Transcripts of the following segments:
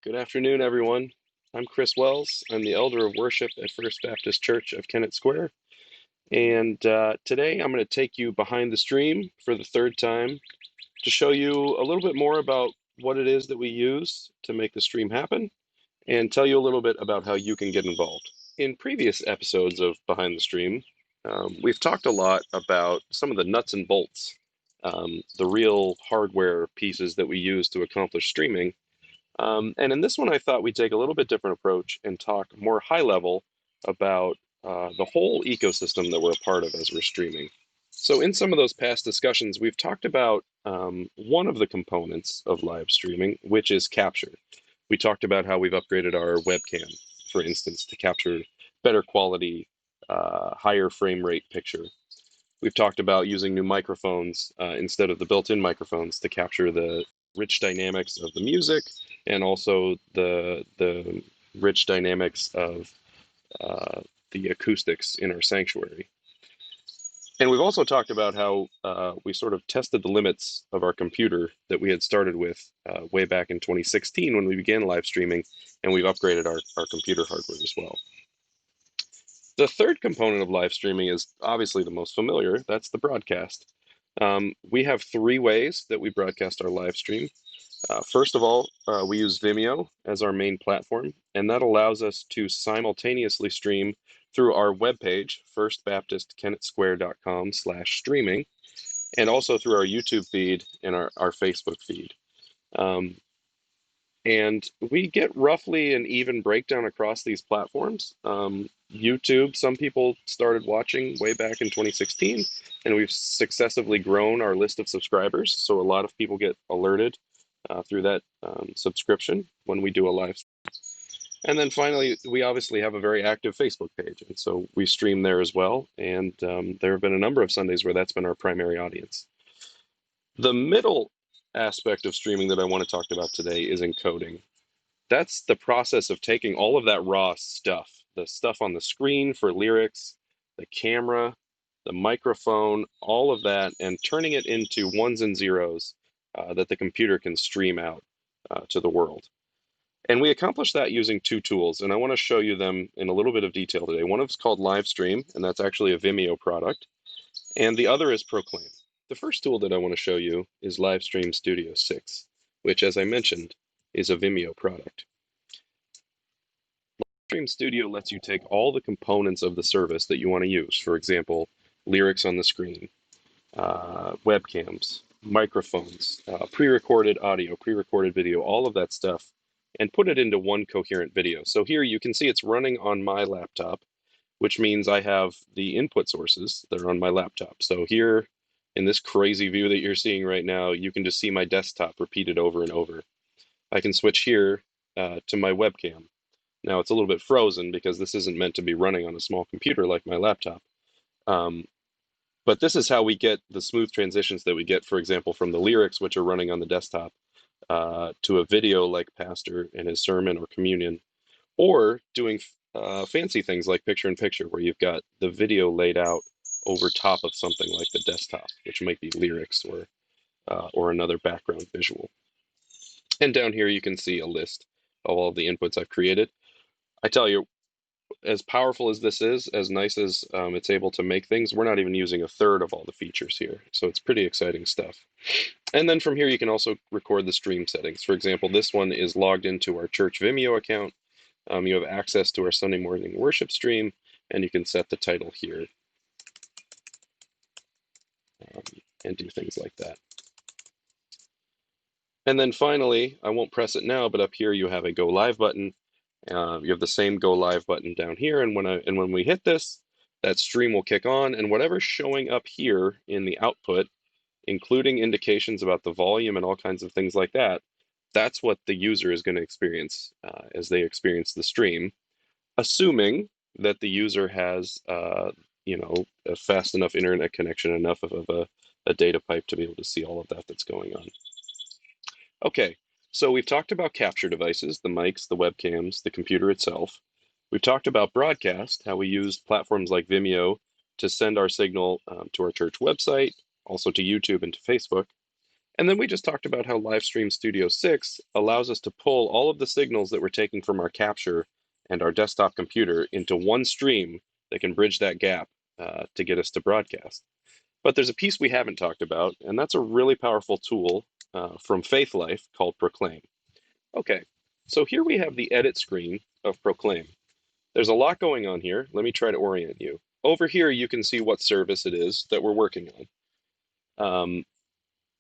Good afternoon, everyone. I'm Chris Wells. I'm the elder of worship at First Baptist Church of Kennett Square. And today I'm going to take you behind the stream for the third time to show you a little bit more about what it is that we use to make the stream happen and tell you a little bit about how you can get involved. In previous episodes of Behind the Stream, we've talked a lot about some of the nuts and bolts, the real hardware pieces that we use to accomplish streaming. And in this one, I thought we'd take a little bit different approach and talk more high level about the whole ecosystem that we're a part of as we're streaming. So, in some of those past discussions, we've talked about one of the components of live streaming, which is capture. We talked about how we've upgraded our webcam, for instance, to capture better quality, higher frame rate picture. We've talked about using new microphones instead of the built-in microphones to capture the rich dynamics of the music and also the rich dynamics of uh, the acoustics in our sanctuary. And we've also talked about how we sort of tested the limits of our computer that we had started with way back in 2016 when we began live streaming, and we've upgraded our computer hardware as well. The third component of live streaming is obviously the most familiar. That's the broadcast. We have three ways that we broadcast our live stream. First of all, we use Vimeo as our main platform, and that allows us to simultaneously stream through our webpage, firstbaptistkennettsquare.com/streaming, and also through our YouTube feed and our Facebook feed. Um, and we get roughly an even breakdown across these platforms. YouTube, some people started watching way back in 2016, and we've successively grown our list of subscribers. So a lot of people get alerted through that subscription when we do a live. And then finally, we obviously have a very active Facebook page. And so we stream there as well. And there have been a number of Sundays where that's been our primary audience. The middle aspect of streaming that I want to talk about today is encoding. That's the process of taking all of that raw stuff, the stuff on the screen for lyrics, the camera, the microphone, all of that, and turning it into ones and zeros that the computer can stream out to the world. And we accomplish that using two tools, and I want to show you them in a little bit of detail today. One of it's called Livestream, and that's actually a Vimeo product, and the other is Proclaim. The first tool that I want to show you is Livestream Studio 6, which, as I mentioned, is a Vimeo product. Livestream Studio lets you take all the components of the service that you want to use. For example, lyrics on the screen, webcams, microphones, pre-recorded audio, pre-recorded video, all of that stuff, and put it into one coherent video. So here you can see it's running on my laptop, which means I have the input sources that are on my laptop. So here in this crazy view that you're seeing right now, you can just see my desktop repeated over and over. I can switch here to my webcam. Now it's a little bit frozen because this isn't meant to be running on a small computer like my laptop. Um, but this is how we get the smooth transitions that we get, for example, from the lyrics, which are running on the desktop, to a video like Pastor in his sermon or communion, or doing fancy things like picture in picture, where you've got the video laid out over top of something like the desktop, which might be lyrics or another background visual. And down here you can see a list of all of the inputs I've created. I tell you, as powerful as this is, as nice as it's able to make things, we're not even using a third of all the features here. So it's pretty exciting stuff. And then from here, you can also record the stream settings. For example, this one is logged into our church Vimeo account. You have access to our Sunday morning worship stream, and you can set the title here and do things like that. And then finally, I won't press it now, but up here you have a Go Live button. You have the same Go Live button down here, and when we hit this, that stream will kick on, and whatever's showing up here in the output, including indications about the volume and all kinds of things like that, that's what the user is going to experience as they experience the stream, assuming that the user has, a fast enough internet connection, enough of a data pipe to be able to see all of that that's going on. Okay, so we've talked about capture devices, the mics, the webcams, the computer itself. We've talked about broadcast, how we use platforms like Vimeo to send our signal to our church website, also to YouTube and to Facebook. And then we just talked about how Livestream Studio 6 allows us to pull all of the signals that we're taking from our capture and our desktop computer into one stream that can bridge that gap to get us to broadcast. But there's a piece we haven't talked about, and that's a really powerful tool from Faithlife called Proclaim. Okay, so here we have the edit screen of Proclaim. There's a lot going on here. Let me try to orient you. Over here, you can see what service it is that we're working on.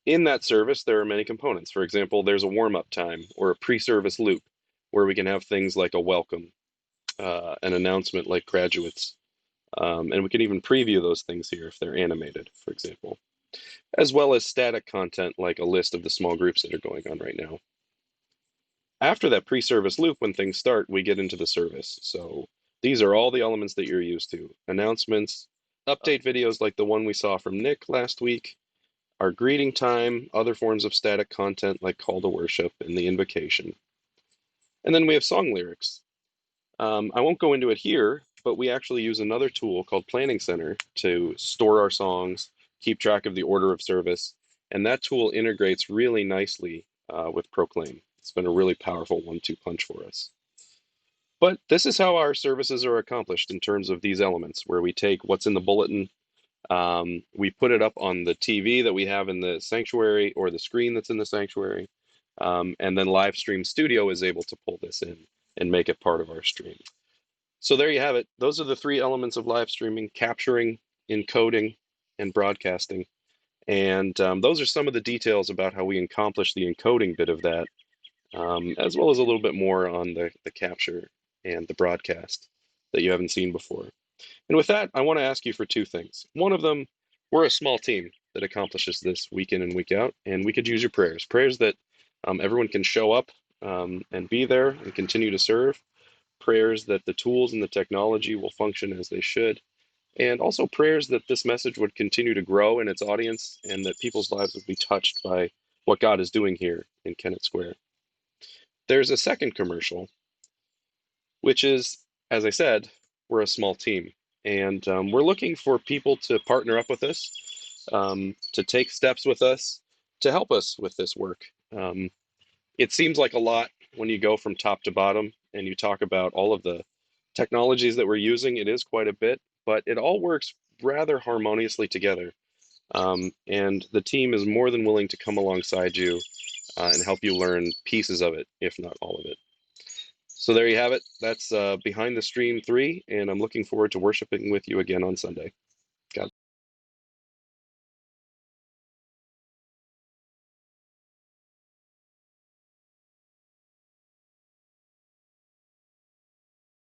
In that service, there are many components. For example, there's a warm-up time or a pre-service loop where we can have things like a welcome, an announcement like graduates, and we can even preview those things here if they're animated, for example, as well as static content like a list of the small groups that are going on right now. After that pre-service loop, when things start, we get into the service. So these are all the elements that you're used to. Announcements, update videos like the one we saw from Nick last week, our greeting time, other forms of static content like call to worship and the invocation. And then we have song lyrics. I won't go into it here, but we actually use another tool called Planning Center to store our songs, keep track of the order of service, and that tool integrates really nicely with Proclaim. It's been a really powerful one-two punch for us. But this is how our services are accomplished in terms of these elements, where we take what's in the bulletin, we put it up on the TV that we have in the sanctuary or the screen that's in the sanctuary, and then Livestream Studio is able to pull this in and make it part of our stream. So there you have it. Those are the three elements of live streaming: capturing, encoding, and broadcasting. And those are some of the details about how we accomplish the encoding bit of that, as well as a little bit more on the capture and the broadcast that you haven't seen before. And with that, I want to ask you for two things. One of them, we're a small team that accomplishes this week in and week out, and we could use your prayers. Prayers that everyone can show up and be there and continue to serve. Prayers that the tools and the technology will function as they should. And also prayers that this message would continue to grow in its audience and that people's lives would be touched by what God is doing here in Kennett Square. There's a second commercial, which is, as I said, we're a small team. And we're looking for people to partner up with us, to take steps with us, to help us with this work. It seems like a lot when you go from top to bottom and you talk about all of the technologies that we're using. It is quite a bit, but it all works rather harmoniously together. And the team is more than willing to come alongside you and help you learn pieces of it, if not all of it. So there you have it. That's Behind the Stream 3, and I'm looking forward to worshiping with you again on Sunday.